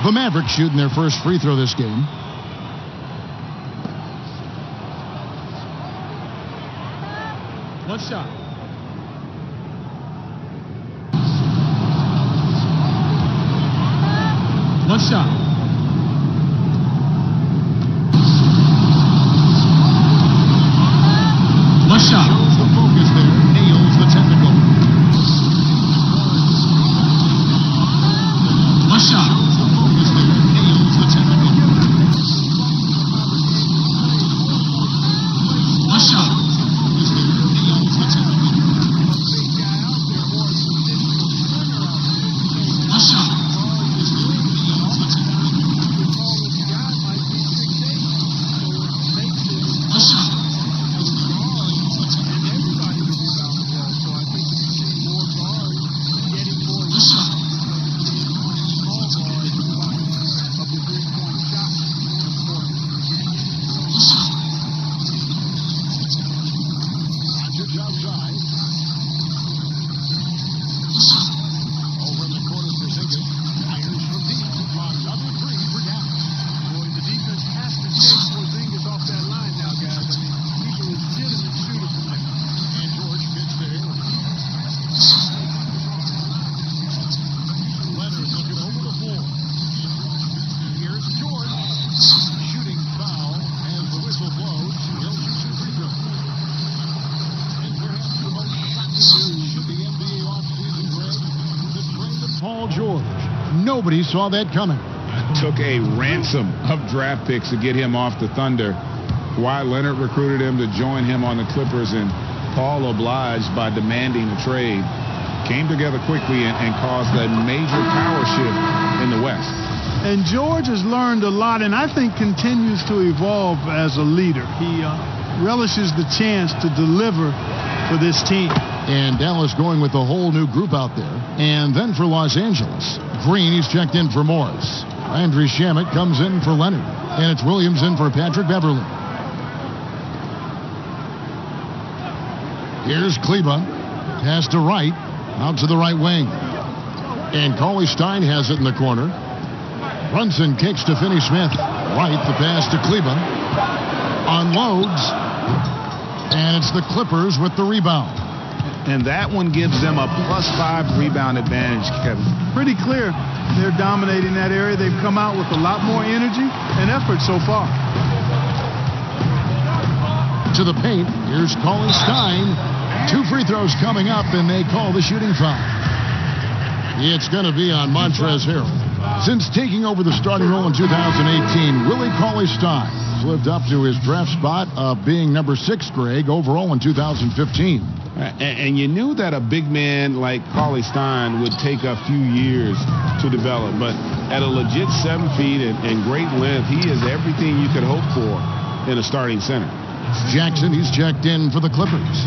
The Mavericks shooting their first free throw this game. One shot. One shot. One shot. Shows the focus there. Nails the technical. One shot. Shows the focus there. Nails the technical. One shot. Nails the technical. One shot. Nobody saw that coming. Took a ransom of draft picks to get him off the Thunder. Kawhi Leonard recruited him to join him on the Clippers, and Paul obliged by demanding a trade. Came together quickly and caused a major power shift in the West. And George has learned a lot, and I think continues to evolve as a leader. He relishes the chance to deliver for this team. And Dallas going with a whole new group out there. And then for Los Angeles, Green, he's checked in for Morris. Landry Shamet comes in for Leonard. And it's Williams in for Patrick Beverly. Here's Kleba. Pass to Wright. Out to the right wing. And Cauley Stein has it in the corner. Brunson kicks to Finney Smith. Wright, the pass to Kleba. Unloads. And it's the Clippers with the rebound. And that one gives them a +5 rebound advantage, Kevin. Pretty clear they're dominating that area. They've come out with a lot more energy and effort so far. To the paint. Here's Cauley Stein. 2 free throws coming up, and they call the shooting foul. It's going to be on Montrezl Harrell. Since taking over the starting role in 2018, Willie Cauley Stein has lived up to his draft spot of being number 6, Greg, overall in 2015. And you knew that a big man like Cauley Stein would take a few years to develop, but at a legit 7 feet and great length, he is everything you could hope for in a starting center. Jackson, he's checked in for the Clippers.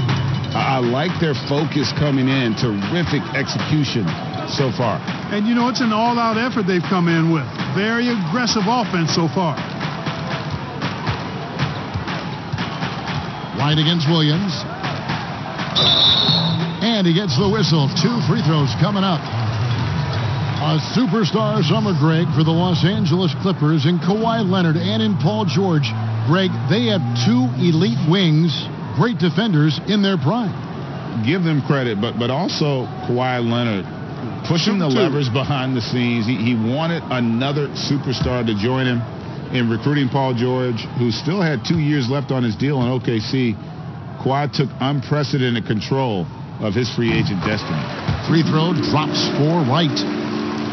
I like their focus coming in. Terrific execution so far. And, you know, it's an all-out effort they've come in with. Very aggressive offense so far. White against Williams. And he gets the whistle. 2 free throws coming up. A superstar summer, Greg, for the Los Angeles Clippers in Kawhi Leonard and in Paul George. Greg, they have 2 elite wings, great defenders in their prime. Give them credit, but also Kawhi Leonard pushing the levers behind the scenes. He wanted another superstar to join him in recruiting Paul George, who still had 2 years left on his deal in OKC. Kawhi took unprecedented control of his free agent destiny. Free throw drops for Wright.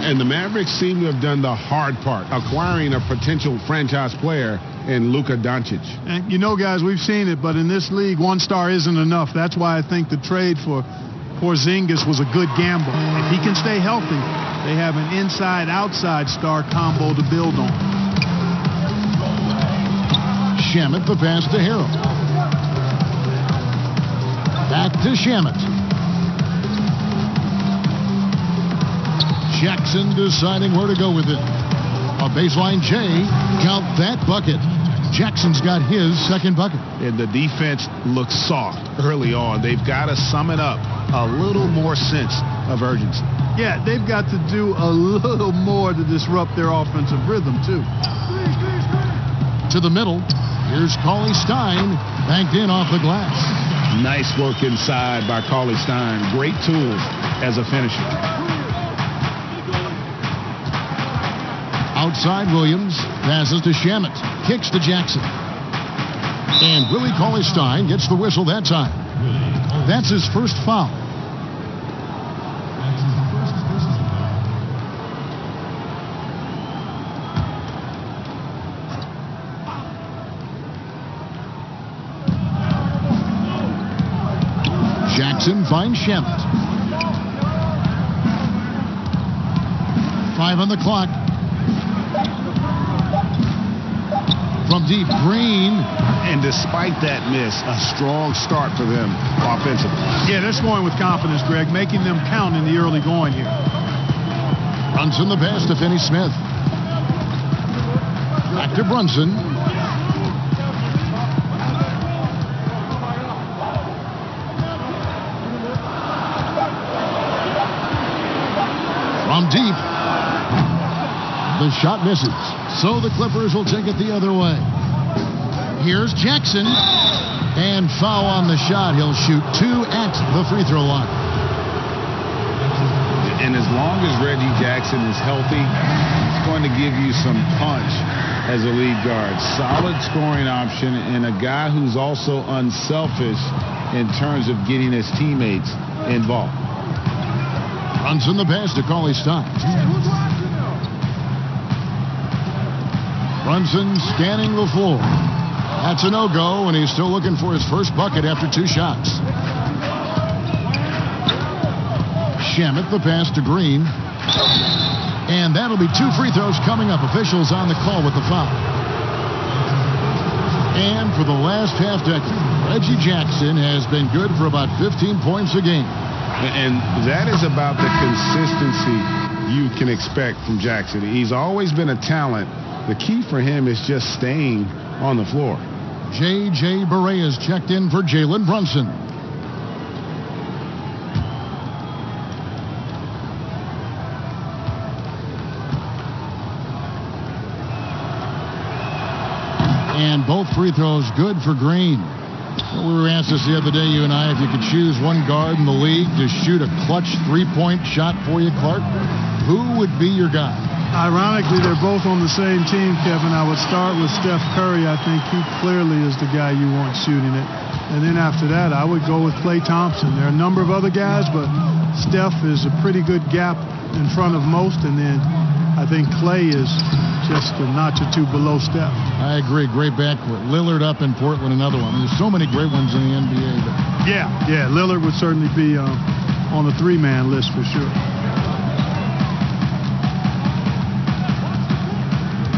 And the Mavericks seem to have done the hard part, acquiring a potential franchise player in Luka Doncic. And you know, guys, we've seen it, but in this league, 1 star isn't enough. That's why I think the trade for Porzingis was a good gamble. If he can stay healthy, they have an inside-outside star combo to build on. Shamet, the pass to Harrell. Back to Shamet. Jackson deciding where to go with it. A baseline J. Count that bucket. Jackson's got his second bucket. And the defense looks soft early on. They've got to sum it up a little more sense of urgency. Yeah, they've got to do a little more to disrupt their offensive rhythm, too. To the middle. Here's Cauley Stein, banked in off the glass. Nice work inside by Cauley Stein. Great tools as a finisher. Outside Williams, passes to Shamet, kicks to Jackson. And Willie Cauley Stein gets the whistle that time. That's his first foul. Jackson finds Shamet. 5 on the clock. From deep, Green. And despite that miss, a strong start for them offensively. Yeah, they're scoring with confidence, Greg, making them count in the early going here. Brunson the pass to Finney-Smith. Back to Brunson. From deep. The shot misses. So the Clippers will take it the other way. Here's Jackson. And foul on the shot. He'll shoot 2 at the free throw line. And as long as Reggie Jackson is healthy, he's going to give you some punch as a lead guard. Solid scoring option and a guy who's also unselfish in terms of getting his teammates involved. Brunson the pass to Cauley Stein. Brunson scanning the floor. That's a no-go, and he's still looking for his first bucket after 2 shots. Shamet the pass to Green. And that'll be 2 free throws coming up. Officials on the call with the foul. And for the last half decade, Reggie Jackson has been good for about 15 points a game. And that is about the consistency you can expect from Jackson. He's always been a talent. The key for him is just staying on the floor. J.J. Barea is checked in for Jalen Brunson. And both free throws good for Green. We were asked this the other day, you and I, if you could choose one guard in the league to shoot a clutch 3-point shot for you, Clark, who would be your guy? Ironically, they're both on the same team, Kevin. I would start with Steph Curry. I think he clearly is the guy you want shooting it. And then after that, I would go with Klay Thompson. There are a number of other guys, but Steph is a pretty good gap in front of most. And then I think Klay is just a notch or 2 below Steph. I agree. Great backcourt. Lillard up in Portland, another one. There's so many great ones in the NBA. But... Yeah. Lillard would certainly be on the 3-man list for sure.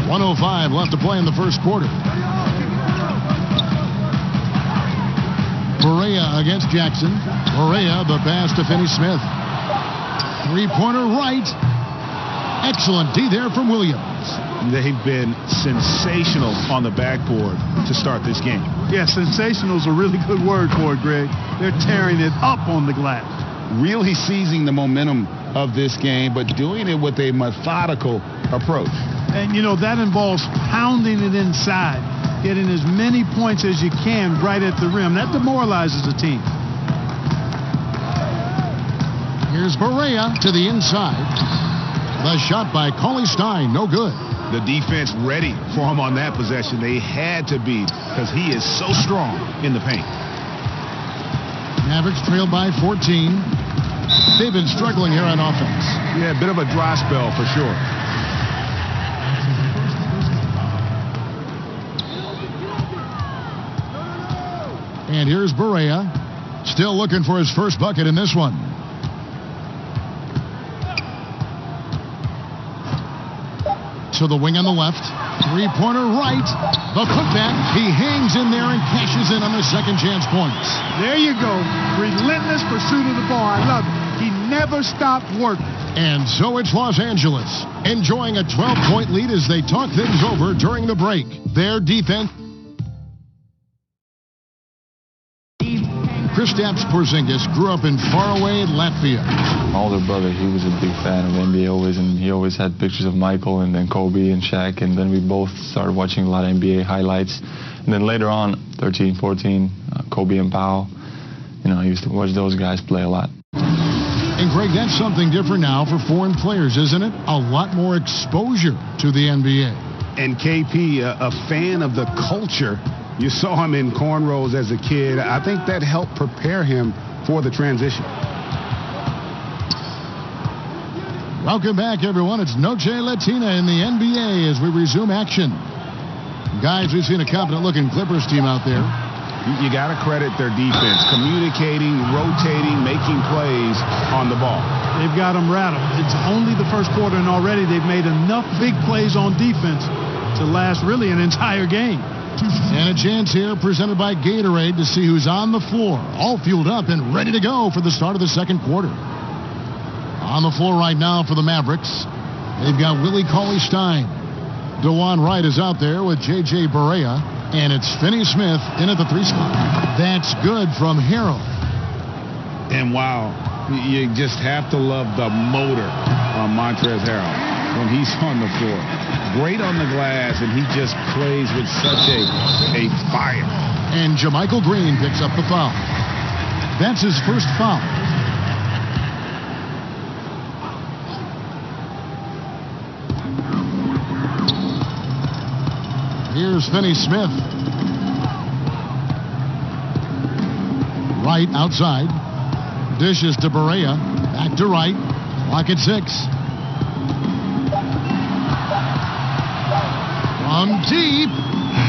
1:05 left to play in the first quarter. Barea against Jackson. Barea the pass to Finney-Smith. 3-pointer right. Excellent D there from Williams. They've been sensational on the backboard to start this game. Yeah, sensational is a really good word for it, Greg. They're tearing it up on the glass. Really seizing the momentum of this game, but doing it with a methodical approach. And, that involves pounding it inside, getting as many points as you can right at the rim. That demoralizes the team. Here's Barea to the inside. The shot by Cauley Stein, no good. The defense ready for him on that possession. They had to be, because he is so strong in the paint. Mavericks trailed by 14. They've been struggling here on offense. Yeah, a bit of a dry spell for sure. And here's Barea, still looking for his first bucket in this one. To the wing on the left. 3-pointer right. The putback. He hangs in there and cashes in on the second chance points. There you go. Relentless pursuit of the ball. I love it. He never stopped working. And so it's Los Angeles, enjoying a 12-point lead as they talk things over during the break. Their defense. Kristaps Porzingis grew up in faraway Latvia. My older brother, he was a big fan of NBA always, and he always had pictures of Michael and then Kobe and Shaq, and then we both started watching a lot of NBA highlights. And then later on, 13, 14, Kobe and Powell, you know, I used to watch those guys play a lot. And Greg, that's something different now for foreign players, isn't it? A lot more exposure to the NBA. And KP, a fan of the culture. You saw him in cornrows as a kid. I think that helped prepare him for the transition. Welcome back, everyone. It's Noche Latina in the NBA as we resume action. Guys, we've seen a confident-looking Clippers team out there. You got to credit their defense, communicating, rotating, making plays on the ball. They've got them rattled. It's only the first quarter, and already they've made enough big plays on defense to last really an entire game. And a chance here presented by Gatorade to see who's on the floor, all fueled up and ready to go for the start of the second quarter. On the floor right now for the Mavericks, they've got Willie Cauley-Stein. DeJuan Wright is out there with J.J. Barea, and it's Finney-Smith in at the 3 spot. That's good from Harrell. And wow, you just have to love the motor on Montrezl Harrell when he's on the floor. Great on the glass, and he just plays with such a fire. And JaMychal Green picks up the foul. That's his first foul. Here's Finney-Smith. Wright outside. Dishes to Barea. Back to Wright. Clock at 6. From deep.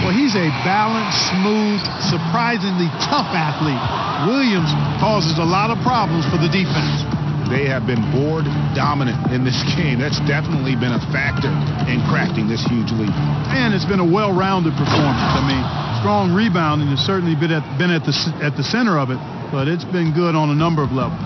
Well, he's a balanced, smooth, surprisingly tough athlete. Williams causes a lot of problems for the defense. They have been board dominant in this game. That's definitely been a factor in cracking this huge lead. And it's been a well-rounded performance. I mean, strong rebounding has certainly been at the center of it, but it's been good on a number of levels.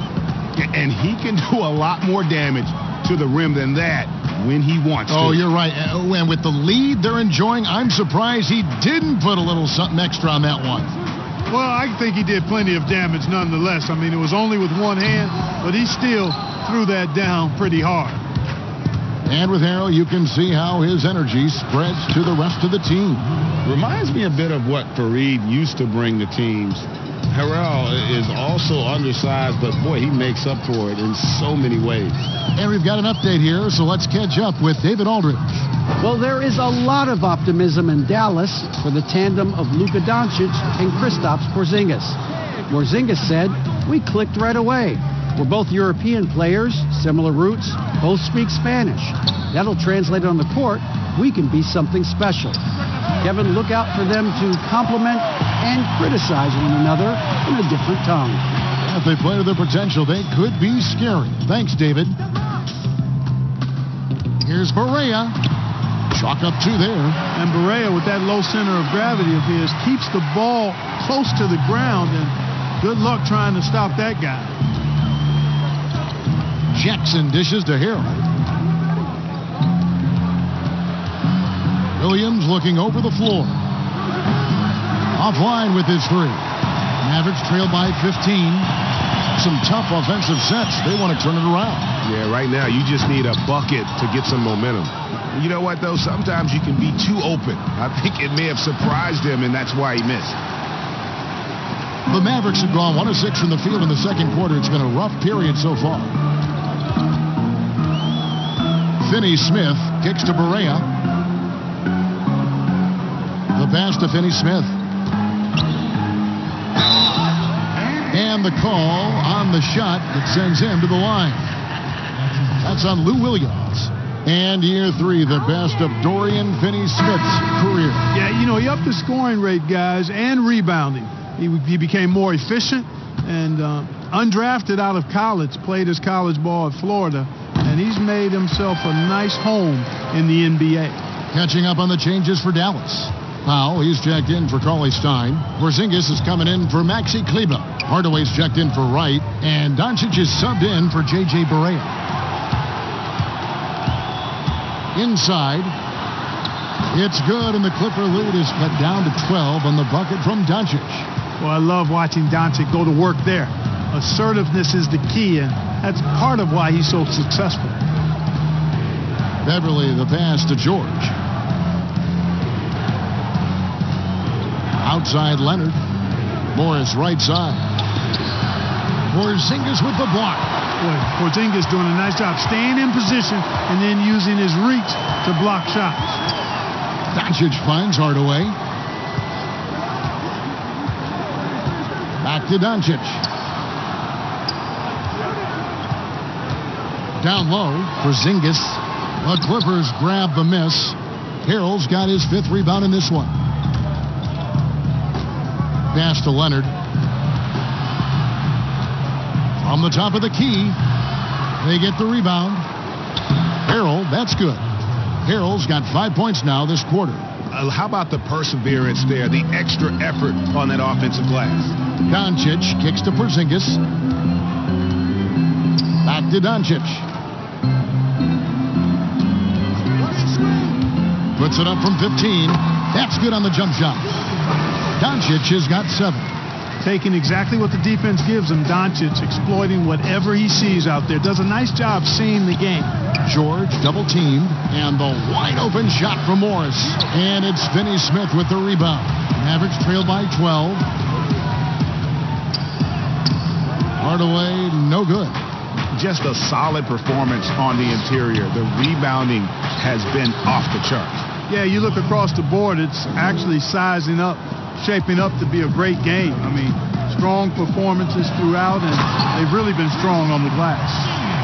And he can do a lot more damage to the rim than that when he wants to. Oh, you're right. And with the lead they're enjoying, I'm surprised he didn't put a little something extra on that one. Well, I think he did plenty of damage nonetheless. I mean, it was only with one hand, but he still threw that down pretty hard. And with Harrell, you can see how his energy spreads to the rest of the team. Reminds me a bit of what Fareed used to bring to teams. Harrell is also undersized, but boy, he makes up for it in so many ways. And we've got an update here, so let's catch up with David Aldridge. Well, there is a lot of optimism in Dallas for the tandem of Luka Doncic and Kristaps Porzingis. Porzingis said, "We clicked right away. We're both European players, similar roots, both speak Spanish. That'll translate on the court. We can be something special." Kevin, look out for them to compliment and criticize one another in a different tongue. If they play to their potential, they could be scary. Thanks, David. Here's Barea. Chalk up 2 there. And Barea, with that low center of gravity of his, keeps the ball close to the ground, and good luck trying to stop that guy. Jackson dishes to Harrell. Williams looking over the floor. Offline with his 3. Mavericks trail by 15. Some tough offensive sets. They want to turn it around. Yeah, right now you just need a bucket to get some momentum. You know what, though? Sometimes you can be too open. I think it may have surprised him, and that's why he missed. The Mavericks have gone 1 of 6 from the field in the second quarter. It's been a rough period so far. Finney-Smith kicks to Barea. The pass to Finney-Smith. And the call on the shot that sends him to the line. That's on Lou Williams. And year 3, the best of Dorian Finney-Smith's career. Yeah, you know, he upped the scoring rate, guys, and rebounding. He became more efficient and undrafted out of college, played his college ball at Florida, and he's made himself a nice home in the NBA. Catching up on the changes for Dallas. Powell, he's checked in for Cauley-Stein. Porzingis is coming in for Maxi Kleber. Hardaway's checked in for Wright, and Doncic is subbed in for J.J. Barea. Inside, it's good, and the Clipper lead is cut down to 12 on the bucket from Doncic. Well, I love watching Doncic go to work there. Assertiveness is the key, and that's part of why he's so successful. Beverly, the pass to George. Outside Leonard. Morris right side. Porzingis with the block. Boy, Porzingis doing a nice job staying in position and then using his reach to block shots. Doncic finds Hardaway. Back to Doncic. Down low, Porzingis. The Clippers grab the miss. Harrell's got his 5th rebound in this one. Pass to Leonard. From the top of the key, they get the rebound. Harrell, that's good. Harrell's got 5 points now this quarter. How about the perseverance there, the extra effort on that offensive glass? Doncic kicks to Porzingis. Back to Doncic. Puts it up from 15. That's good on the jump shot. Doncic has got 7. Taking exactly what the defense gives him. Doncic exploiting whatever he sees out there. Does a nice job seeing the game. George double teamed, and the wide open shot from Morris. And it's Finney Smith with the rebound. Mavericks trail by 12. Hardaway, no good. Just a solid performance on the interior. The rebounding has been off the charts. Yeah, you look across the board, it's actually sizing up, shaping up to be a great game. I mean, strong performances throughout, and they've really been strong on the glass.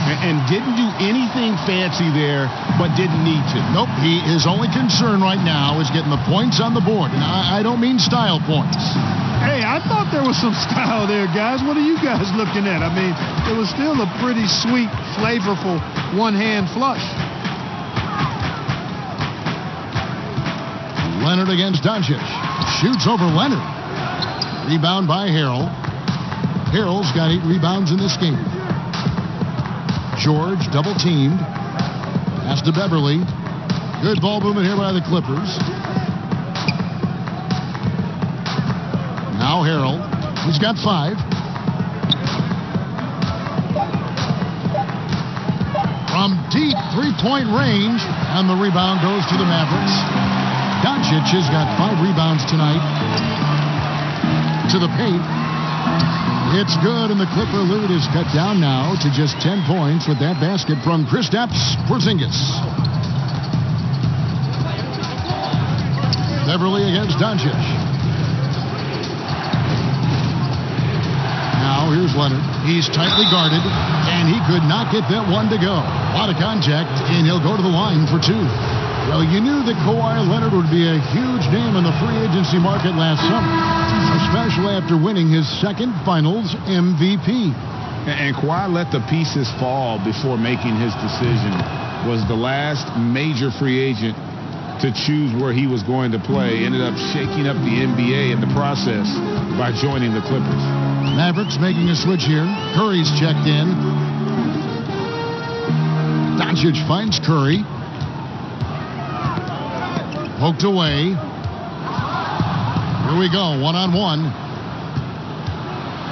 And didn't do anything fancy there, but didn't need to. Nope, his only concern right now is getting the points on the board. And I don't mean style points. Hey, I thought there was some style there, guys. What are you guys looking at? I mean, it was still a pretty sweet, flavorful one-hand flush. Leonard against Doncic. Shoots over Leonard. Rebound by Harrell. Harrell's got 8 rebounds in this game. George double teamed. Pass to Beverly. Good ball movement here by the Clippers. Now Harrell. He's got 5. From deep 3-point range. And the rebound goes to the Mavericks. Doncic has got 5 rebounds tonight. To the paint. It's good, and the Clipper lead is cut down now to just 10 points with that basket from Kristaps Porzingis. Beverly against Doncic. Now here's Leonard. He's tightly guarded, and he could not get that one to go. A lot of contact, and he'll go to the line for 2. Well, you knew that Kawhi Leonard would be a huge name in the free agency market last summer, especially after winning his 2nd Finals MVP. And Kawhi let the pieces fall before making his decision. Was the last major free agent to choose where he was going to play. Ended up shaking up the NBA in the process by joining the Clippers. Mavericks making a switch here. Curry's checked in. Doncic finds Curry. Poked away. Here we go, one-on-one.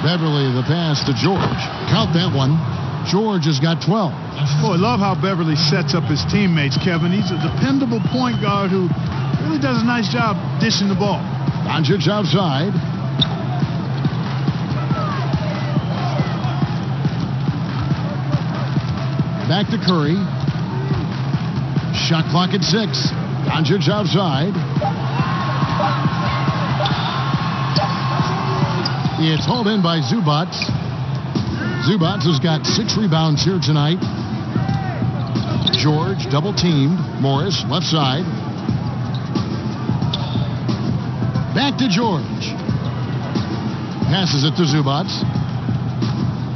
Beverly, the pass to George. Count that one. George has got 12. Boy, I love how Beverly sets up his teammates, Kevin. He's a dependable point guard who really does a nice job dishing the ball. Doncic outside. Back to Curry. Shot clock at 6. Doncic outside. It's hauled in by Zubac. Zubac has got 6 rebounds here tonight. George double teamed. Morris left side. Back to George. Passes it to Zubac.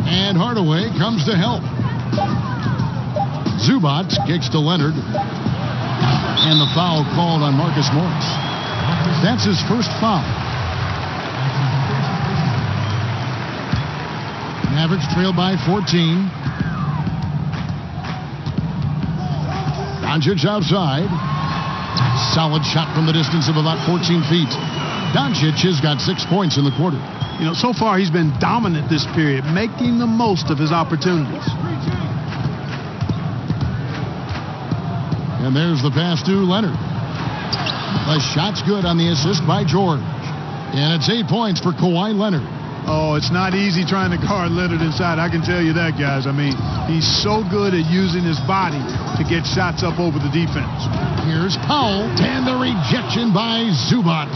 And Hardaway comes to help. Zubac kicks to Leonard. And the foul called on Marcus Morris. That's his first foul. Mavericks trail by 14. Doncic outside. Solid shot from the distance of about 14 feet. Doncic has got 6 points in the quarter. so far he's been dominant this period, making the most of his opportunities. And there's the pass to Leonard. The shot's good on the assist by George. And it's 8 points for Kawhi Leonard. Oh, it's not easy trying to guard Leonard inside. I can tell you that, guys. I mean, he's so good at using his body to get shots up over the defense. Here's Powell, and the rejection by Zubac.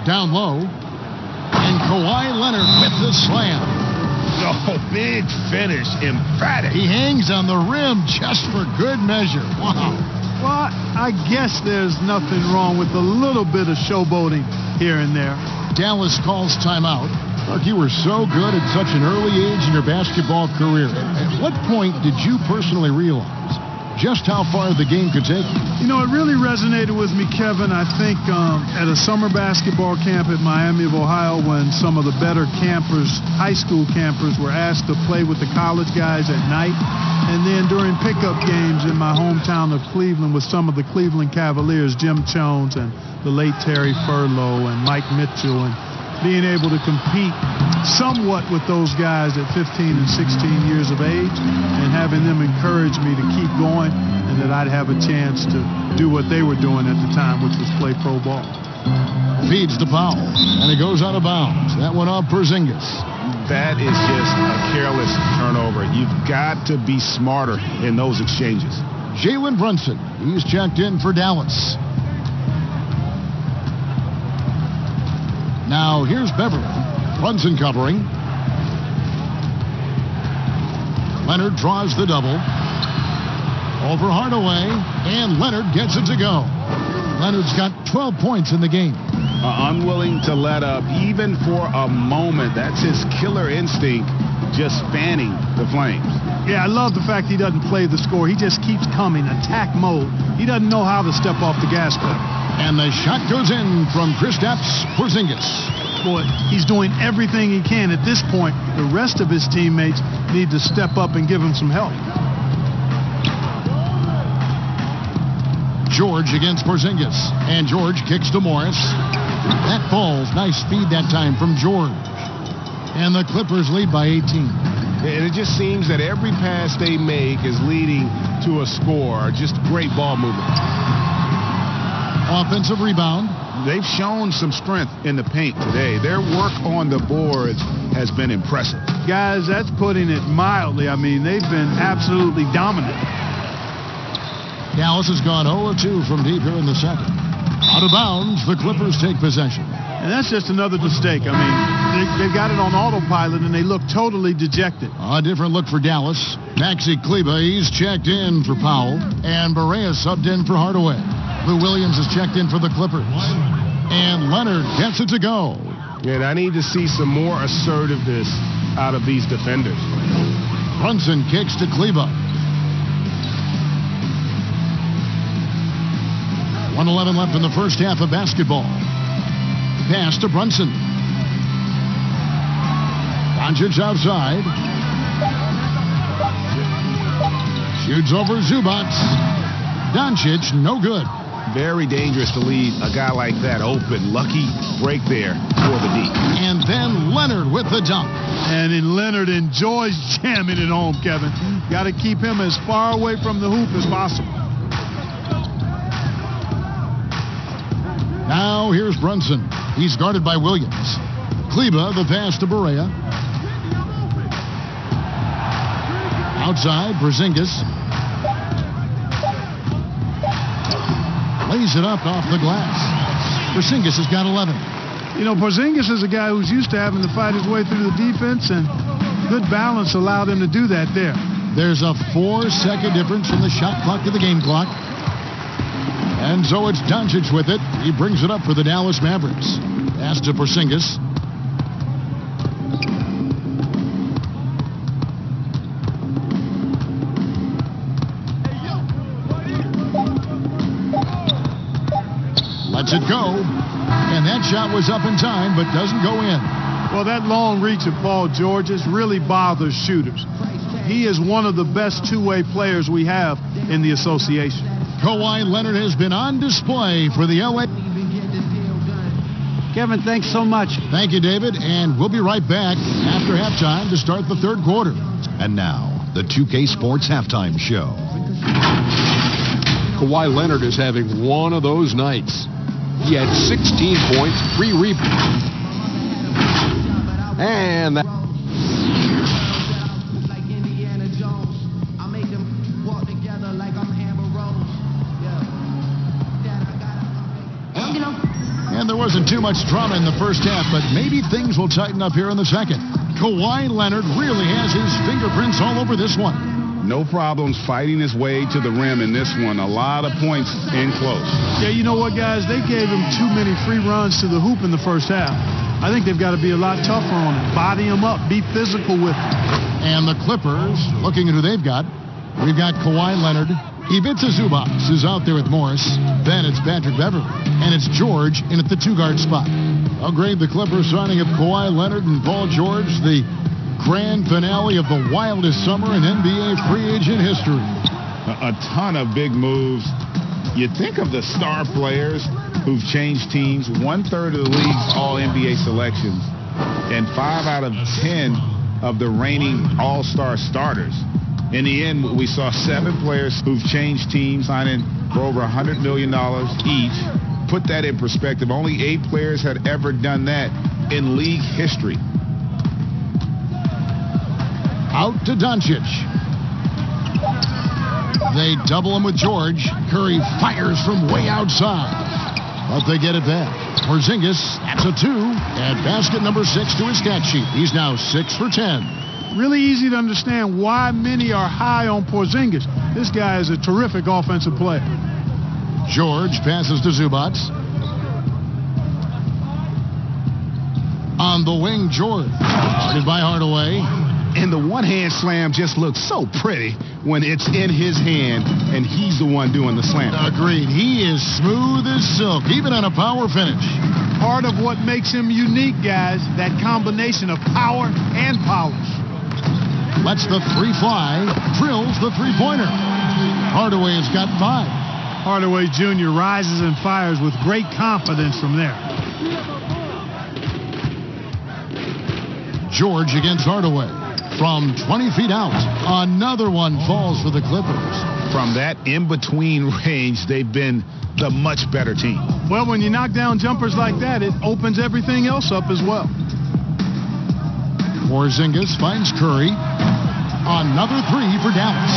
Down low, and Kawhi Leonard with the slam. Oh, big finish, emphatic. He hangs on the rim just for good measure. Wow. Well, I guess there's nothing wrong with a little bit of showboating here and there. Dallas calls timeout. Look, you were so good at such an early age in your basketball career. At what point did you personally realize just how far the game could take you? It really resonated with me, Kevin, I think at a summer basketball camp at Miami of Ohio when some of the better campers, high school campers, were asked to play with the college guys at night. And then during pickup games in my hometown of Cleveland with some of the Cleveland Cavaliers, Jim Jones and the late Terry Furlow and Mike Mitchell, and being able to compete somewhat with those guys at 15 and 16 years of age and having them encourage me to keep going and that I'd have a chance to do what they were doing at the time, which was play pro ball. Feeds to Powell, and it goes out of bounds. That one off Porzingis. That is just a careless turnover. You've got to be smarter in those exchanges. Jalen Brunson, he's checked in for Dallas. Now here's Beverly. Brunson covering. Leonard draws the double. Over Hardaway, and Leonard gets it to go. Leonard's got 12 points in the game. Unwilling to let up even for a moment. That's his killer instinct, just fanning the flames. Yeah, I love the fact he doesn't play the score. He just keeps coming, attack mode. He doesn't know how to step off the gas pedal. And the shot goes in from Kristaps Porzingis. Boy, he's doing everything he can. At this point, the rest of his teammates need to step up and give him some help. George against Porzingis. And George kicks to Morris. That falls. Nice speed that time from George. And the Clippers lead by 18. And it just seems that every pass they make is leading to a score. Just great ball movement. Offensive rebound. They've shown some strength in the paint today. Their work on the boards has been impressive. Guys, that's putting it mildly. I mean, they've been absolutely dominant. Dallas has gone 0-2 from deep here in the second. Out of bounds, the Clippers take possession. And that's just another mistake. I mean, they've got it on autopilot, and they look totally dejected. A different look for Dallas. Maxi Kleber, he's checked in for Powell. And Barea subbed in for Hardaway. Lou Williams is checked in for the Clippers. And Leonard gets it to go. And I need to see some more assertiveness out of these defenders. Brunson kicks to Kleber. 1:11 left in the first half of basketball. Pass to Brunson. Doncic outside. Shoots over Zubac. Doncic, no good. Very dangerous to leave a guy like that open. Lucky break there for the D. And then Leonard with the dunk. And then Leonard enjoys jamming it home, Kevin. Got to keep him as far away from the hoop as possible. Now here's Brunson. He's guarded by Williams. Kleber, the pass to Barea. Outside, Porzingis. Lays it up off the glass. Porzingis has got 11. You know, Porzingis is a guy who's used to having to fight his way through the defense, and good balance allowed him to do that there. There's a 4-second difference from the shot clock to the game clock. And so it's Doncic with it. He brings it up for the Dallas Mavericks. Pass to Porzingis. Lets it go. And that shot was up in time, but doesn't go in. Well, that long reach of Paul George's really bothers shooters. He is one of the best two-way players we have in the association. Kawhi Leonard has been on display for the LA. Kevin, thanks so much. Thank you, David, and we'll be right back after halftime to start the third quarter. And now, the 2K Sports Halftime Show. Kawhi Leonard is having one of those nights. He had 16 points, 3 rebounds. And that... And there wasn't too much drama in the first half, but maybe things will tighten up here in the second. Kawhi Leonard really has his fingerprints all over this one. No problems fighting his way to the rim in this one. A lot of points in close. Yeah, you know what, guys? They gave him too many free runs to the hoop in the first half. I think they've got to be a lot tougher on him. Body him up. Be physical with him. And the Clippers, looking at who they've got. We've got Kawhi Leonard. Ivica Zubac is out there with Morris. Then it's Patrick Beverley. And it's George in at the 2-guard spot. How great the Clippers signing of Kawhi Leonard and Paul George. The grand finale of the wildest summer in NBA free agent history. A ton of big moves. You think of the star players who've changed teams. 1/3 of the league's all-NBA selections. And 5 out of 10 of the reigning all-star starters. In the end, we saw 7 players who've changed teams, signing for over $100 million each. Put that in perspective. Only 8 players had ever done that in league history. Out to Doncic. They double him with George. Curry fires from way outside. But they get it back. Porzingis, that's a 2. And basket number 6 to his stat sheet. He's now 6 for 10. Really easy to understand why many are high on Porzingis. This guy is a terrific offensive player. George passes to Zubac. On the wing, George. Guarded by Hardaway. And the one-hand slam just looks so pretty when it's in his hand and he's the one doing the slam. Agreed. He is smooth as silk, even on a power finish. Part of what makes him unique, guys, that combination of power and polish. Lets the 3 fly. Drills the 3-pointer. Hardaway has got 5. Hardaway Jr. rises and fires with great confidence from there. George against Hardaway. From 20 feet out, another one falls for the Clippers. From that in-between range, they've been the much better team. Well, when you knock down jumpers like that, it opens everything else up as well. Porzingis finds Curry. Another 3 for Dallas.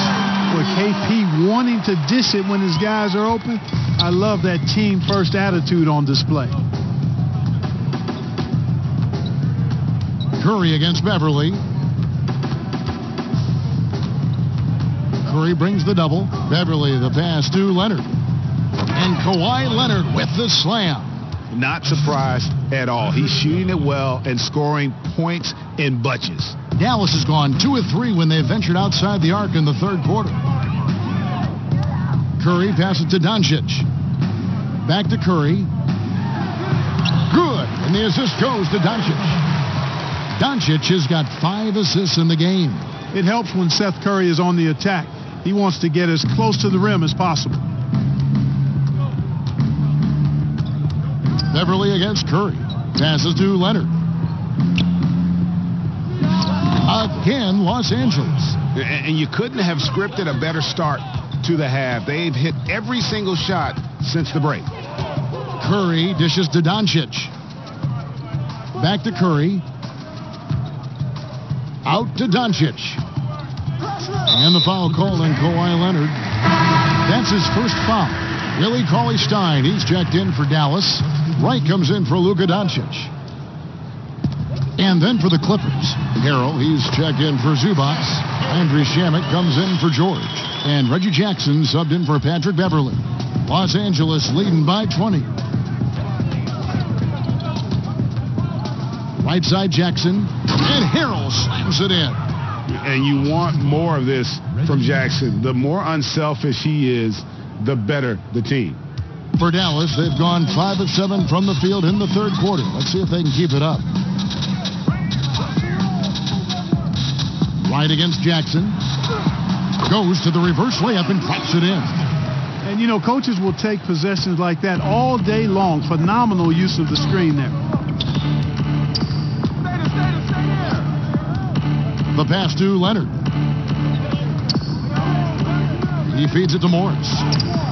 With KP wanting to dish it when his guys are open, I love that team-first attitude on display. Curry against Beverley. Curry brings the double. Beverley the pass to Leonard. And Kawhi Leonard with the slam. Not surprised at all. He's shooting it well and scoring points in bunches. Dallas has gone 2 of 3 when they ventured outside the arc in the third quarter. Curry passes to Doncic. Back to Curry. Good. And the assist goes to Doncic. Doncic has got 5 assists in the game. It helps when Seth Curry is on the attack. He wants to get as close to the rim as possible. Beverley against Curry. Passes to Leonard. Again, Los Angeles. And you couldn't have scripted a better start to the half. They've hit every single shot since the break. Curry dishes to Doncic. Back to Curry. Out to Doncic. And the foul called on Kawhi Leonard. That's his first foul. Willie Cauley-Stein, he's checked in for Dallas. Wright comes in for Luka Doncic. And then for the Clippers, Harrell, he's checked in for Zubac. Andrew Shamet comes in for George. And Reggie Jackson subbed in for Patrick Beverley. Los Angeles leading by 20. Right side Jackson. And Harrell slams it in. And you want more of this from Jackson. The more unselfish he is, the better the team. For Dallas, they've gone 5 of 7 from the field in the third quarter. Let's see if they can keep it up. Right against Jackson. Goes to the reverse layup and drops it in. And, you know, coaches will take possessions like that all day long. Phenomenal use of the screen there. The pass to Leonard. He feeds it to Morris.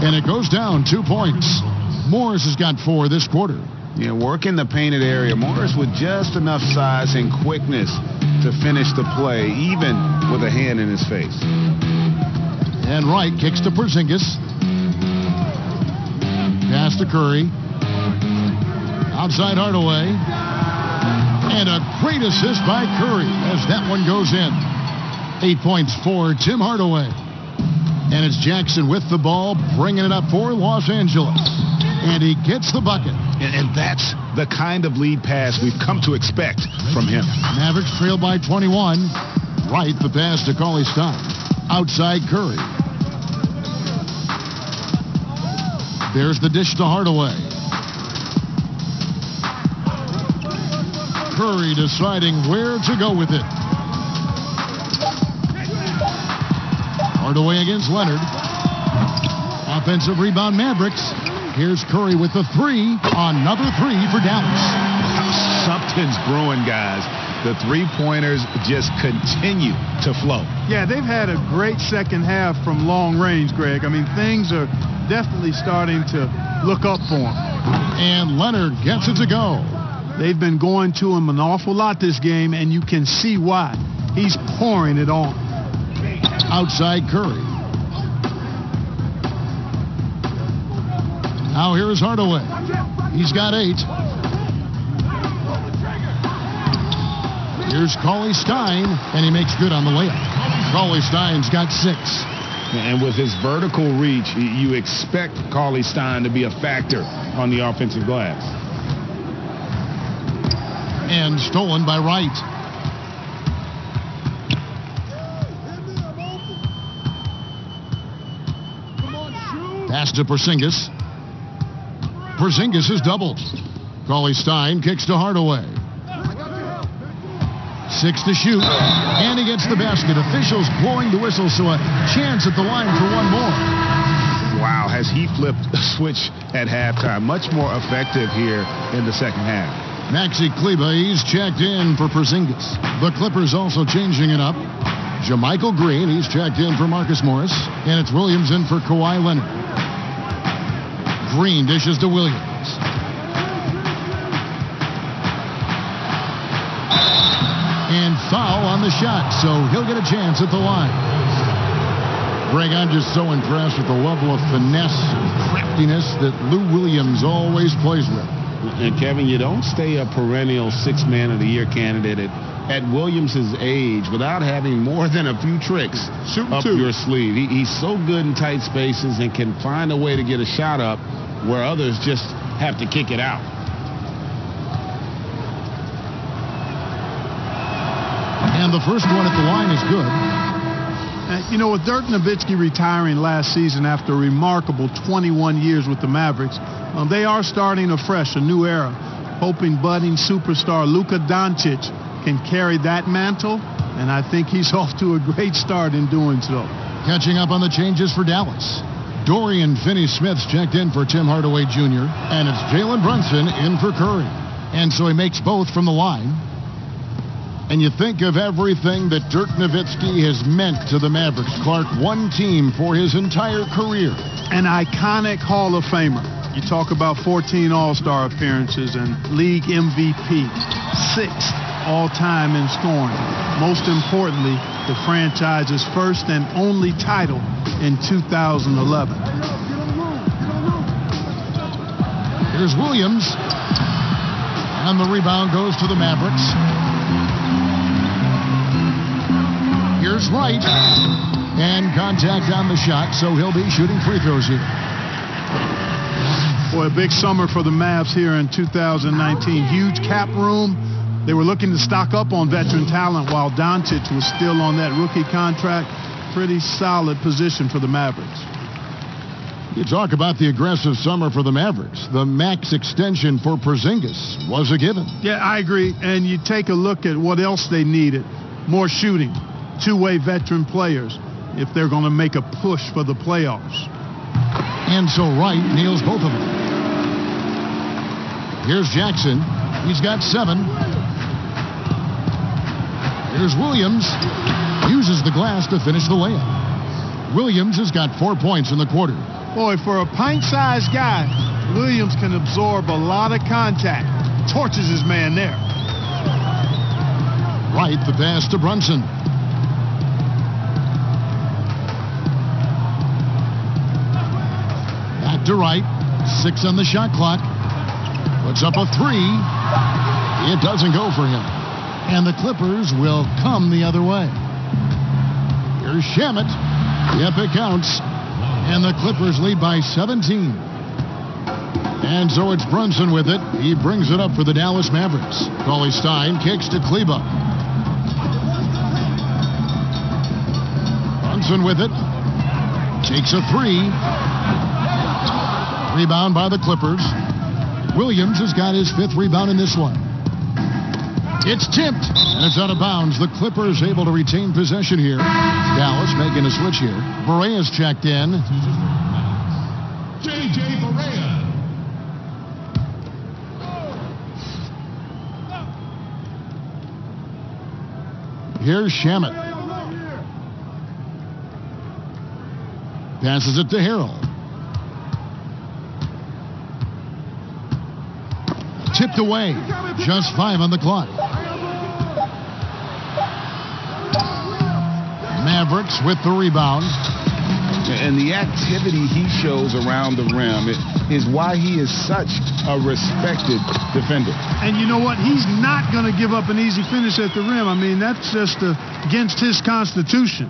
And it goes down 2 points. Morris has got 4 this quarter. Yeah, working the painted area. Morris with just enough size and quickness to finish the play, even with a hand in his face. And Wright kicks to Porzingis. Pass to Curry. Outside Hardaway. And a great assist by Curry as that one goes in. 8 points for Tim Hardaway. And it's Jackson with the ball, bringing it up for Los Angeles. And he gets the bucket. And that's the kind of lead pass we've come to expect from him. Mavericks trail by 21. Wright, the pass to Cauley Stein. Outside Curry. There's the dish to Hardaway. Curry deciding where to go with it. Hardaway against Leonard. Offensive rebound Mavericks. Here's Curry with the 3. Another 3 for Dallas. Something's brewing, guys. The three-pointers just continue to flow. Yeah, they've had a great second half from long range, Greg. I mean, things are definitely starting to look up for him. And Leonard gets it to go. They've been going to him an awful lot this game, and you can see why. He's pouring it on. Outside Curry. Now here's Hardaway. He's got 8. Here's Cauley Stein, and he makes good on the layup. Cauley Stein's got 6. And with his vertical reach, you expect Cauley Stein to be a factor on the offensive glass. And stolen by Wright. Pass to Porzingis. Porzingis is doubled. Cauley Stein kicks to Hardaway. 6 to shoot. And he gets the basket. Officials blowing the whistle, so a chance at the line for one more. Wow, has he flipped a switch at halftime? Much more effective here in the second half. Maxi Kleber, he's checked in for Porzingis. The Clippers also changing it up. JaMychal Green, he's checked in for Marcus Morris. And it's Williams in for Kawhi Leonard. Green dishes to Williams. And foul on the shot, so he'll get a chance at the line. Greg, I'm just so impressed with the level of finesse and craftiness that Lou Williams always plays with. And Kevin, you don't stay a perennial 6th Man of the Year candidate at Williams' age without having more than a few tricks up your sleeve. He's so good in tight spaces and can find a way to get a shot up where others just have to kick it out. And the first one at the line is good. You know, with Dirk Nowitzki retiring last season after a remarkable 21 years with the Mavericks, they are starting afresh, a new era, hoping budding superstar Luka Doncic can carry that mantle, and I think he's off to a great start in doing so. Catching up on the changes for Dallas. Dorian Finney-Smith's checked in for Tim Hardaway Jr., and it's Jalen Brunson in for Curry. And so he makes both from the line. And you think of everything that Dirk Nowitzki has meant to the Mavericks. Clark, one team for his entire career. An iconic Hall of Famer. You talk about 14 All-Star appearances and league MVP, 6th all-time in scoring. Most importantly, the franchise's first and only title in 2011. Here's Williams. And the rebound goes to the Mavericks. Here's Wright. And contact on the shot, so he'll be shooting free throws here. Boy, a big summer for the Mavs here in 2019. Huge cap room. They were looking to stock up on veteran talent while Doncic was still on that rookie contract. Pretty solid position for the Mavericks. You talk about the aggressive summer for the Mavericks. The max extension for Porzingis was a given. Yeah, I agree. And you take a look at what else they needed. More shooting, two-way veteran players if they're going to make a push for the playoffs. And so Wright nails both of them. Here's Jackson. He's got 7. Here's Williams. Uses the glass to finish the layup. Williams has got 4 points in the quarter. Boy, for a pint-sized guy, Williams can absorb a lot of contact. Torches his man there. Right, the pass to Brunson. Back to Wright. 6 on the shot clock. Puts up a 3. It doesn't go for him. And the Clippers will come the other way. Here's Shamet. Yep, it counts. And the Clippers lead by 17. And so it's Brunson with it. He brings it up for the Dallas Mavericks. Cauley-Stein kicks to Kleba. Brunson with it. Takes a 3. Rebound by the Clippers. Williams has got his 5th rebound in this one. It's tipped, and it's out of bounds. The Clippers able to retain possession here. Dallas making a switch here. Barea's checked in. J.J. Barea. Here's Shamet. Passes it to Harrell. Tipped away. Just 5 on the clock. Mavericks with the rebound. And the activity he shows around the rim is why he is such a respected defender. And you know what? He's not going to give up an easy finish at the rim. I mean, that's just against his constitution.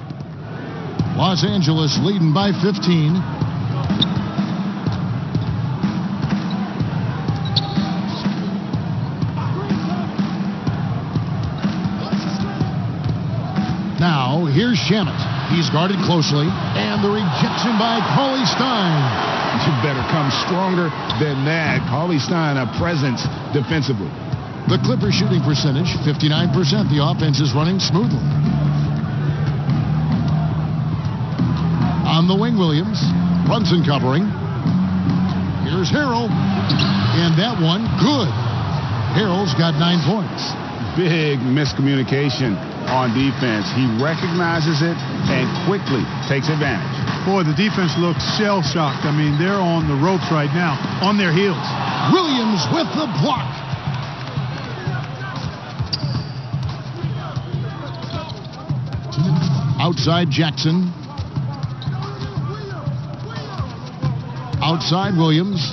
Los Angeles leading by 15. Now, here's Shamet. He's guarded closely, and the rejection by Cauley-Stein. You better come stronger than that. Cauley-Stein, a presence defensively. The Clippers shooting percentage, 59%. The offense is running smoothly. On the wing, Williams. Brunson covering. Here's Harrell. And that one, good. Harrell's got 9 points. Big miscommunication on defense. He recognizes it and quickly takes advantage. Boy, the defense looks shell-shocked. I mean, they're on the ropes right now, on their heels. Williams with the block. Outside Jackson. Outside Williams.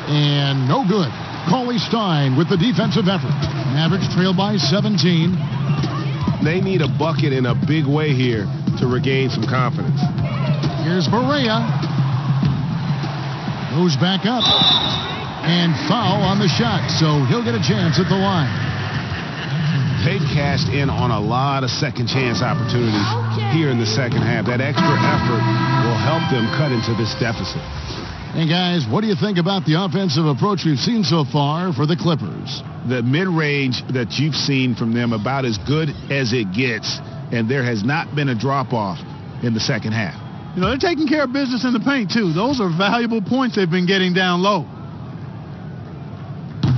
And no good. Cauley-Stein with the defensive effort. Mavericks trail by 17. They need a bucket in a big way here to regain some confidence. Here's Barea. Goes back up. And foul on the shot, so he'll get a chance at the line. They've cashed in on a lot of second chance opportunities here in the second half. That extra effort will help them cut into this deficit. And guys, what do you think about the offensive approach we've seen so far for the Clippers? The mid-range that you've seen from them about as good as it gets, and there has not been a drop-off in the second half. You know, they're taking care of business in the paint, too. Those are valuable points they've been getting down low.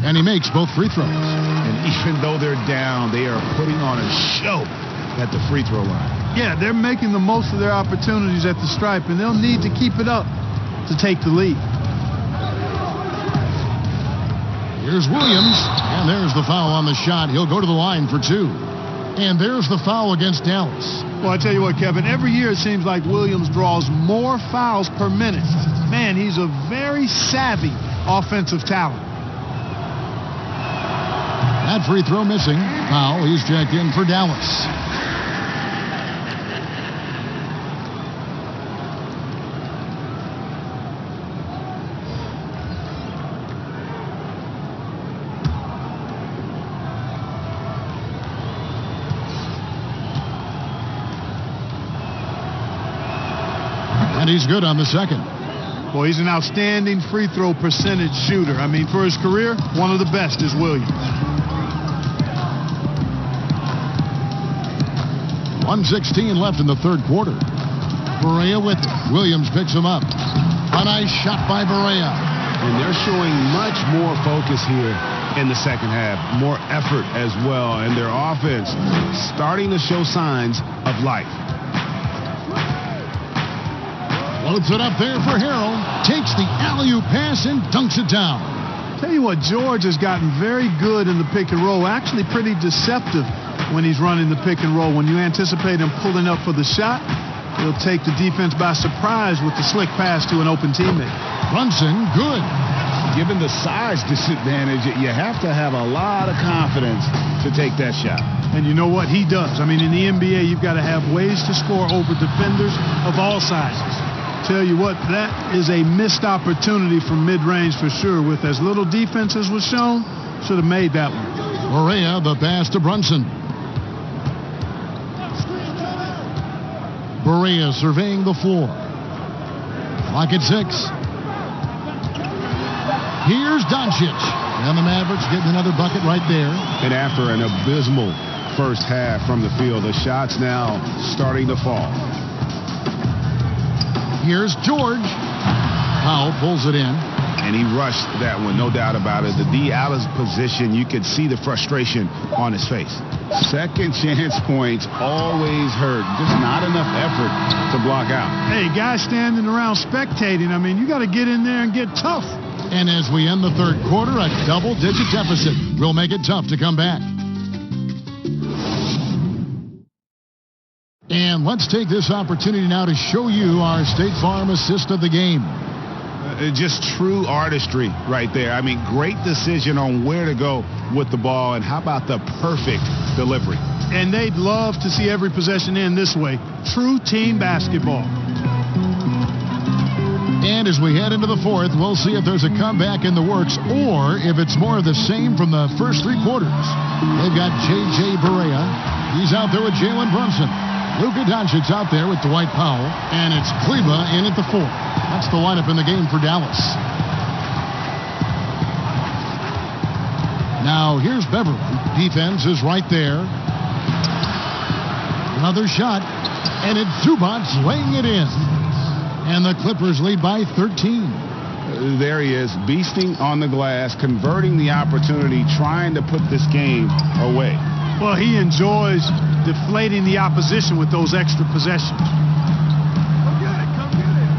And he makes both free throws. And even though they're down, they are putting on a show at the free throw line. Yeah, they're making the most of their opportunities at the stripe, and they'll need to keep it up to take the lead. Here's Williams, and there's the foul on the shot. He'll go to the line for 2. And there's the foul against Dallas. Well, I tell you what, Kevin, every year it seems like Williams draws more fouls per minute. Man, he's a very savvy offensive talent. That free throw missing. Foul, he's checked in for Dallas. And he's good on the second. Well, he's an outstanding free throw percentage shooter. I mean, for his career, one of the best is Williams. 1:16 left in the third quarter. Barea with it. Williams picks him up. A nice shot by Barea. And they're showing much more focus here in the second half. More effort as well. And their offense starting to show signs of life. Loads it up there for Harrell. Takes the alley-oop pass and dunks it down. Tell you what, George has gotten very good in the pick and roll. Actually pretty deceptive when he's running the pick and roll. When you anticipate him pulling up for the shot, he'll take the defense by surprise with the slick pass to an open teammate. Brunson, good. Given the size disadvantage, you have to have a lot of confidence to take that shot. And you know what? He does. I mean, in the NBA, you've got to have ways to score over defenders of all sizes. Tell you what, that is a missed opportunity from mid-range for sure. With as little defense as was shown, should have made that one. Correa, the pass to Brunson. Correa surveying the floor. Clock at 6. Here's Doncic. And the Mavericks getting another bucket right there. And after an abysmal first half from the field, the shots now starting to fall. Here's George. Powell pulls it in. And he rushed that one, no doubt about it. The D out of position, you could see the frustration on his face. Second chance points always hurt. Just not enough effort to block out. Hey, guys standing around spectating, I mean, you got to get in there and get tough. And as we end the third quarter, a double-digit deficit will make it tough to come back. And let's take this opportunity now to show you our State Farm assist of the game. Just true artistry right there. I mean, great decision on where to go with the ball, and how about the perfect delivery? And they'd love to see every possession end this way. True team basketball. And as we head into the fourth, we'll see if there's a comeback in the works or if it's more of the same from the first three quarters. They've got J.J. Barea. He's out there with Jalen Brunson. Luka Doncic out there with Dwight Powell. And it's Kleba in at the 4. That's the lineup in the game for Dallas. Now here's Beverly. Defense is right there. Another shot. And it's Zubac laying it in. And the Clippers lead by 13. There he is, beasting on the glass, converting the opportunity, trying to put this game away. Well, he enjoys deflating the opposition with those extra possessions. Come get it, come get it.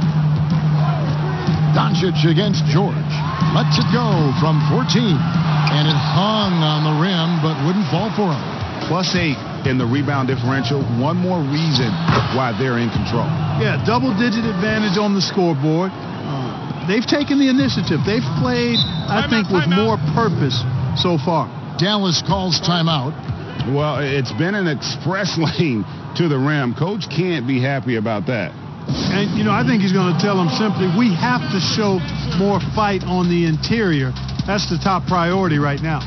Doncic against George. Lets it go from 14. And it hung on the rim, but wouldn't fall for him. +8 in the rebound differential. One more reason why they're in control. Yeah, double-digit advantage on the scoreboard. They've taken the initiative. They've played, I think, with more purpose so far. Dallas calls timeout. Well, it's been an express lane to the rim. Coach can't be happy about that. And, you know, I think he's going to tell them simply, we have to show more fight on the interior. That's the top priority right now.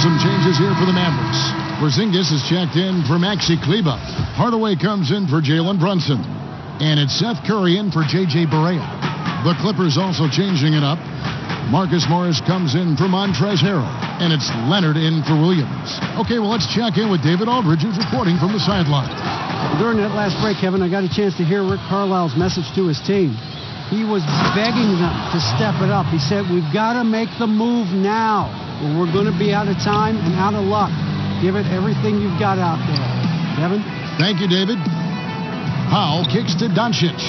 Some changes here for the Mavericks. Porzingis is checked in for Maxi Kleba. Hardaway comes in for Jalen Brunson. And it's Seth Curry in for J.J. Barea. The Clippers also changing it up. Marcus Morris comes in for Montrezl Harrell. And it's Leonard in for Williams. Okay, well, let's check in with David Aldridge, who's reporting from the sideline. During that last break, Kevin, I got a chance to hear Rick Carlisle's message to his team. He was begging them to step it up. He said, we've got to make the move now, or we're going to be out of time and out of luck. Give it everything you've got out there. Kevin? Thank you, David. Powell kicks to Doncic.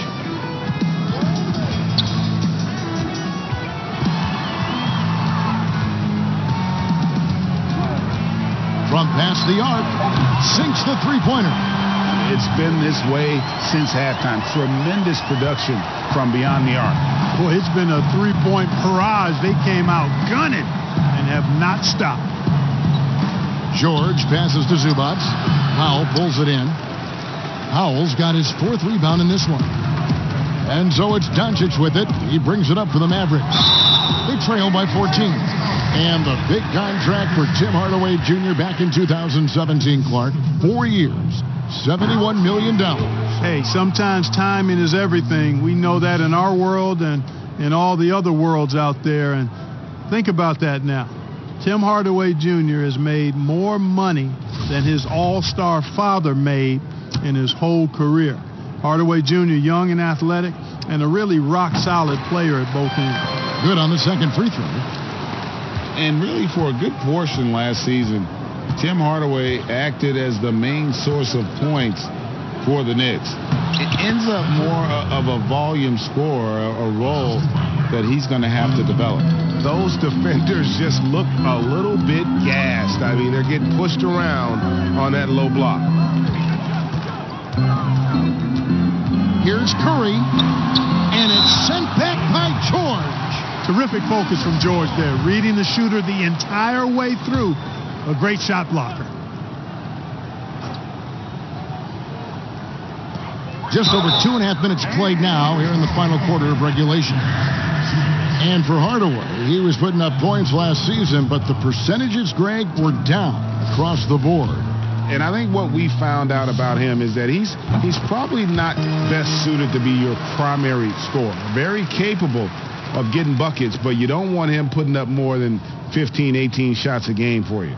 From past the arc, sinks the three-pointer. It's been this way since halftime. Tremendous production from beyond the arc. Boy, it's been a three-point barrage. They came out gunning and have not stopped. George passes to Zubac. Powell pulls it in. Powell's got his 4th rebound in this one. And so it's Doncic with it. He brings it up for the Mavericks. They trail by 14. And the big contract for Tim Hardaway Jr. back in 2017, Clark. 4 years, $71 million. Hey, sometimes timing is everything. We know that in our world and in all the other worlds out there. And think about that now. Tim Hardaway Jr. has made more money than his all-star father made in his whole career. Hardaway Jr., young and athletic, and a really rock-solid player at both ends. Good on the second free throw. And really, for a good portion last season, Tim Hardaway acted as the main source of points for the Knicks. It ends up more of a volume scorer, a role that he's going to have to develop. Those defenders just look a little bit gassed. I mean, they're getting pushed around on that low block. Here's Curry, and it's sent back by George. Terrific focus from George there, reading the shooter the entire way through. A great shot blocker. Just over 2.5 minutes played now here in the final quarter of regulation. And for Hardaway, he was putting up points last season, but the percentages, Greg, were down across the board. And I think what we found out about him is that he's probably not best suited to be your primary scorer. Very capable of getting buckets, but you don't want him putting up more than 15, 18 shots a game for you.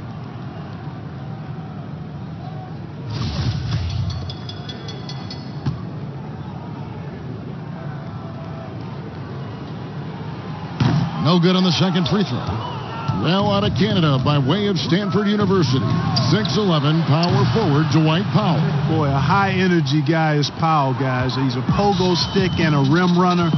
No good on the second free throw. Well, out of Canada by way of Stanford University. 6'11", power forward Dwight Powell. Boy, a high-energy guy is Powell, guys. He's a pogo stick and a rim runner.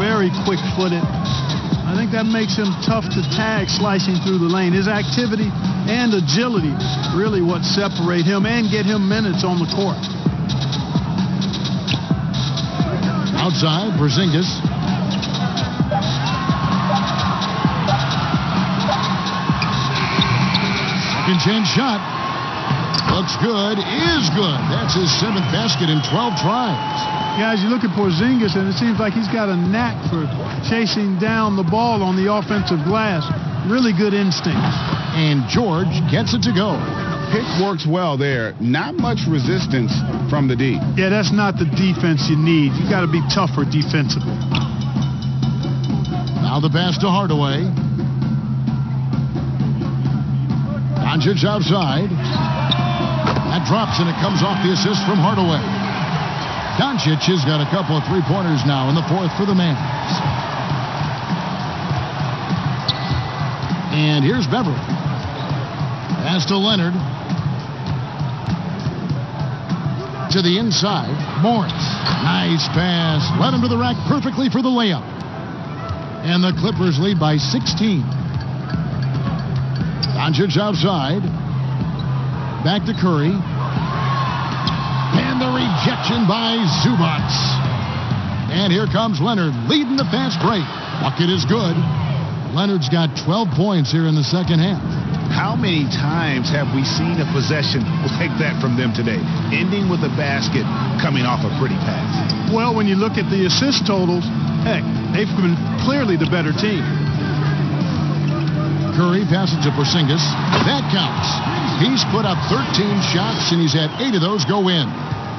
Very quick-footed. I think that makes him tough to tag slicing through the lane. His activity and agility really what separate him and get him minutes on the court. Outside, Porzingis. Second chance shot. Looks good. Is good. That's his 7th basket in 12 tries. Guys, you look at Porzingis, and it seems like he's got a knack for chasing down the ball on the offensive glass. Really good instincts. And George gets it to go. Pick works well there. Not much resistance from the D. Yeah, that's not the defense you need. You got to be tougher defensively. Now the pass to Hardaway. Doncic outside. That drops, and it comes off the assist from Hardaway. Doncic has got a couple of three-pointers now in the fourth for the Mavs. And here's Beverly. Pass to Leonard. To the inside. Morris. Nice pass. Led him to the rack perfectly for the layup. And the Clippers lead by 16. Doncic outside. Back to Curry. And the rejection by Zubac. And here comes Leonard leading the fast break. Bucket is good. Leonard's got 12 points here in the second half. How many times have we seen a possession like that from them today? Ending with a basket, coming off a pretty pass. Well, when you look at the assist totals, heck, they've been clearly the better team. Curry passes to Porzingis. That counts. He's put up 13 shots, and he's had 8 of those go in.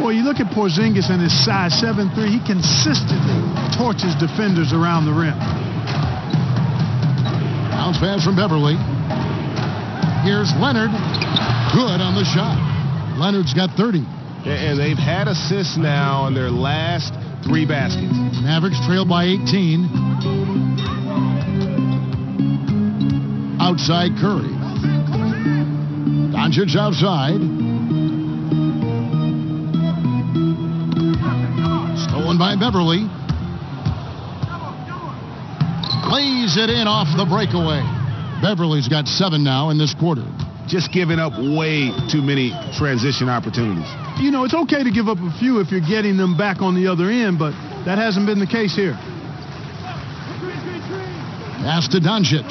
Well, you look at Porzingis and his size 7'3", he consistently torches defenders around the rim. Bounce pass from Beverly. Here's Leonard. Good on the shot. Leonard's got 30. And they've had assists now in their last 3 baskets. Mavericks trail by 18. Outside Curry. Doncic outside. Stolen by Beverly. Lays it in off the breakaway. Beverly's got 7 now in this quarter. Just giving up way too many transition opportunities. You know, it's okay to give up a few if you're getting them back on the other end, but that hasn't been the case here. Pass to Doncic.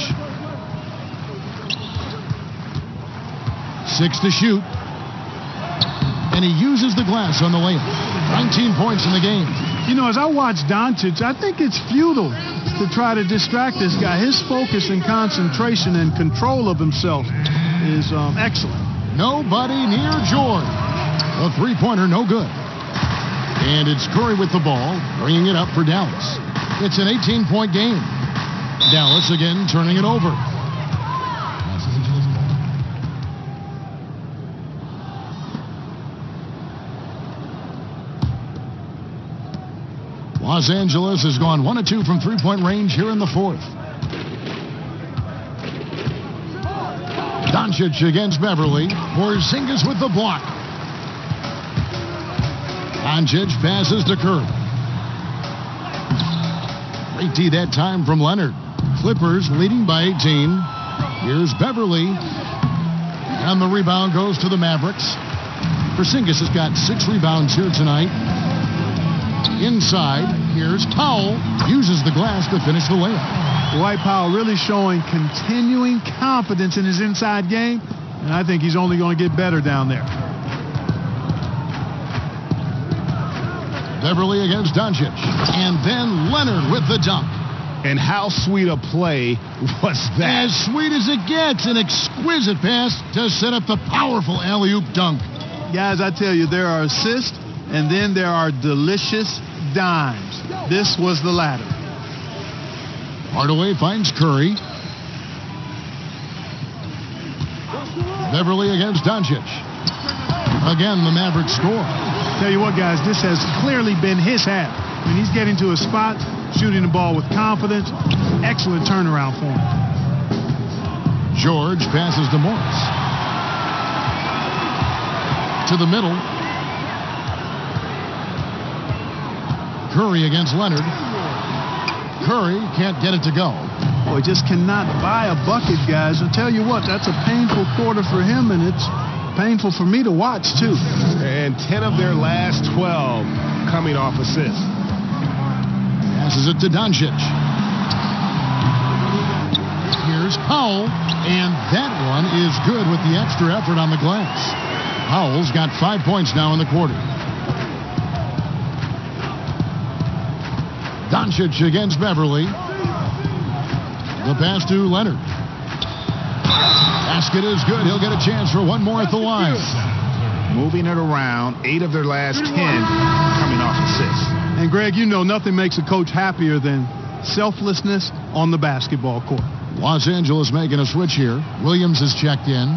6 to shoot. And he uses the glass on the layup. 19 points in the game. You know, as I watch Doncic, I think it's futile to try to distract this guy. His focus and concentration and control of himself is excellent. Nobody near George. A three-pointer, no good. And it's Curry with the ball, bringing it up for Dallas. It's an 18-point game. Dallas again turning it over. Los Angeles has gone 1 of 2 from three-point range here in the fourth. Doncic against Beverly. Porzingis with the block. Doncic passes to Curry. Great D that time from Leonard. Clippers leading by 18. Here's Beverly. And the rebound goes to the Mavericks. Porzingis has got 6 rebounds here tonight. Inside, here's Powell. Uses the glass to finish the layup. Dwight Powell really showing continuing confidence in his inside game. And I think he's only going to get better down there. Beverly against Doncic. And then Leonard with the dunk. And how sweet a play was that? As sweet as it gets. An exquisite pass to set up the powerful alley-oop dunk. Guys, I tell you, there are assists, and then there are delicious dimes. This was the latter. Hardaway finds Curry. Beverly against Doncic. Again, the Mavericks score. Tell you what, guys, this has clearly been his half. When he's getting to a spot, shooting the ball with confidence, excellent turnaround for him. George passes to Morris. To the middle. Curry against Leonard. Curry can't get it to go. Boy, just cannot buy a bucket, guys. I'll tell you what, that's a painful quarter for him, and it's painful for me to watch, too. And 10 of their last 12 coming off assists. Passes it to Doncic. Here's Powell, and that one is good with the extra effort on the glass. Powell's got 5 points now in the quarter. Doncic against Beverly. The pass to Leonard. Basket is good. He'll get a chance for one more at the line. Moving it around, 8 of their last 10 coming off assists. And Greg, you know nothing makes a coach happier than selflessness on the basketball court. Los Angeles making a switch here. Williams is checked in.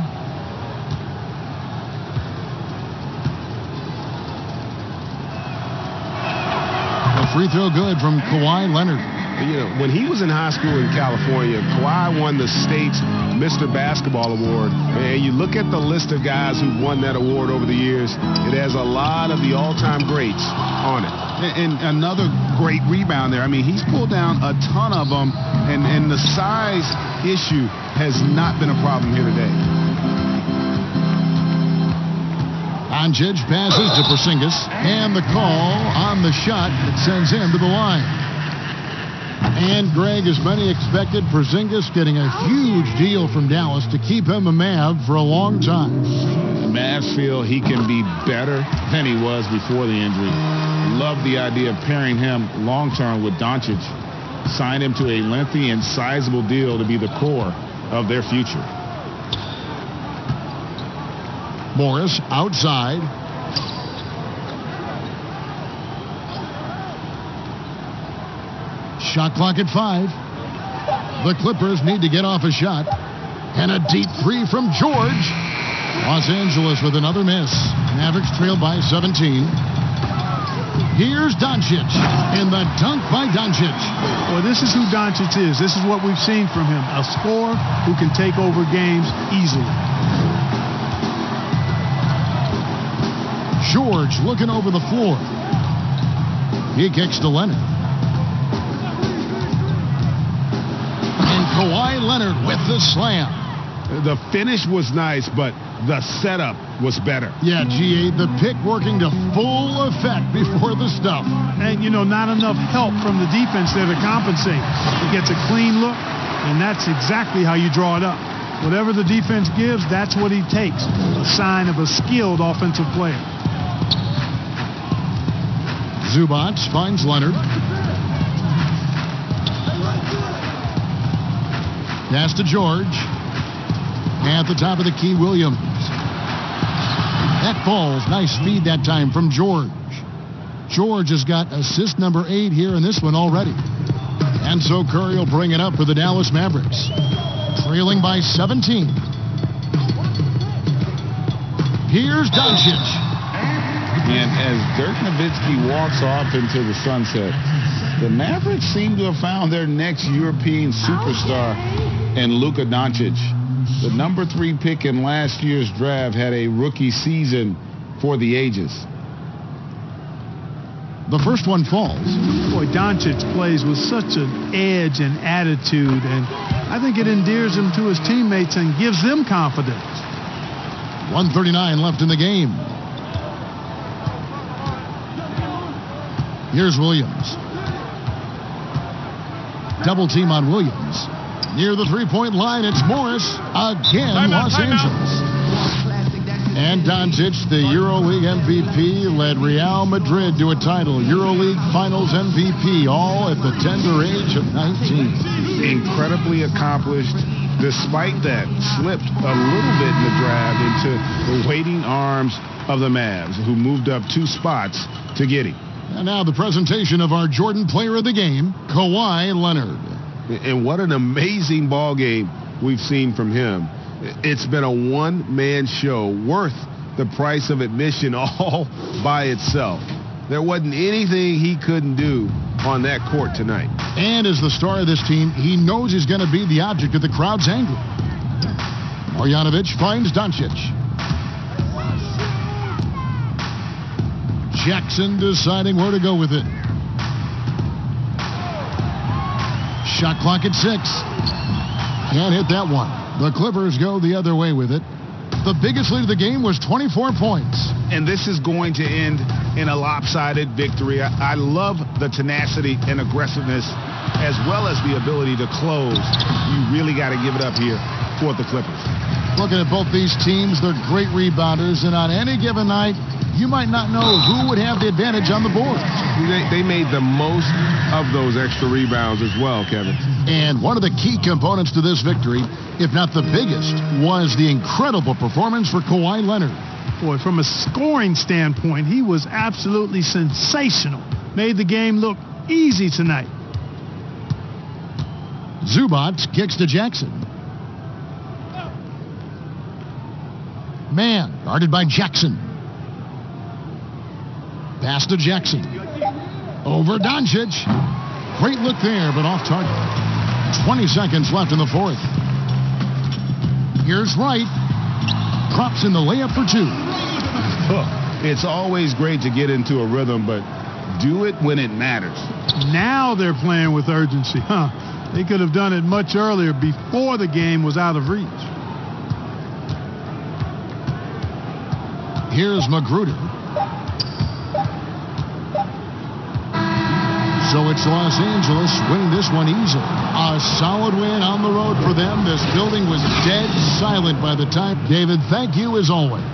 A free throw good from Kawhi Leonard. You know, when he was in high school in California, Kawhi won the state's Mr. Basketball Award. And you look at the list of guys who've won that award over the years, it has a lot of the all-time greats on it. And another great rebound there. I mean, he's pulled down a ton of them, and the size issue has not been a problem here today. Doncic passes to Porzingis, and the call on the shot that sends him to the line. And Greg, as many expected, Porzingis getting a huge deal from Dallas to keep him a Mav for a long time. The Mavs feel he can be better than he was before the injury. Love the idea of pairing him long-term with Doncic. Sign him to a lengthy and sizable deal to be the core of their future. Morris outside. Shot clock at 5. The Clippers need to get off a shot. And a deep three from George. Los Angeles with another miss. Mavericks trail by 17. Here's Doncic. And the dunk by Doncic. Well, this is who Doncic is. This is what we've seen from him. A scorer who can take over games easily. George looking over the floor. He kicks to Leonard. And Kawhi Leonard with the slam. The finish was nice, but the setup was better. Yeah, G.A., the pick working to full effect before the stuff. And, you know, not enough help from the defense there to compensate. He gets a clean look, and that's exactly how you draw it up. Whatever the defense gives, that's what he takes. A sign of a skilled offensive player. Zubac finds Leonard. Pass to George. At the top of the key, Williams. That falls. Nice speed that time from George. George has got assist number 8 here in this one already. And so Curry will bring it up for the Dallas Mavericks. Trailing by 17. Here's Doncic. And as Dirk Nowitzki walks off into the sunset, the Mavericks seem to have found their next European superstar in Luka Doncic. The number 3 pick in last year's draft had a rookie season for the ages. The first one falls. Boy, Doncic plays with such an edge and attitude, and I think it endears him to his teammates and gives them confidence. 1:39 left in the game. Here's Williams. Double team on Williams. Near the three-point line, it's Morris. Again, Los Angeles. And Doncic, the EuroLeague MVP, led Real Madrid to a title. EuroLeague Finals MVP, all at the tender age of 19. Incredibly accomplished. Despite that, slipped a little bit in the draft into the waiting arms of the Mavs, who moved up 2 spots to get him. And now the presentation of our Jordan Player of the Game, Kawhi Leonard. And what an amazing ball game we've seen from him. It's been a one-man show worth the price of admission all by itself. There wasn't anything he couldn't do on that court tonight. And as the star of this team, he knows he's going to be the object of the crowd's anger. Marjanovic finds Doncic. Jackson deciding where to go with it. Shot clock at 6. Can't hit that one. The Clippers go the other way with it. The biggest lead of the game was 24 points. And this is going to end in a lopsided victory. I love the tenacity and aggressiveness as well as the ability to close. You really got to give it up here for the Clippers. Looking at both these teams, they're great rebounders, and on any given night, you might not know who would have the advantage on the board. They made the most of those extra rebounds as well, Kevin. And one of the key components to this victory, if not the biggest, was the incredible performance for Kawhi Leonard. Boy, from a scoring standpoint, he was absolutely sensational. Made the game look easy tonight. Zubac kicks to Jackson. Man, guarded by Jackson. Pass to Jackson. Over Doncic. Great look there, but off target. 20 seconds left in the fourth. Here's Wright. Drops in the layup for 2. It's always great to get into a rhythm, but do it when it matters. Now they're playing with urgency, huh? They could have done it much earlier before the game was out of reach. Here's Magruder. So it's Los Angeles winning this one easily. A solid win on the road for them. This building was dead silent by the time. David, thank you as always.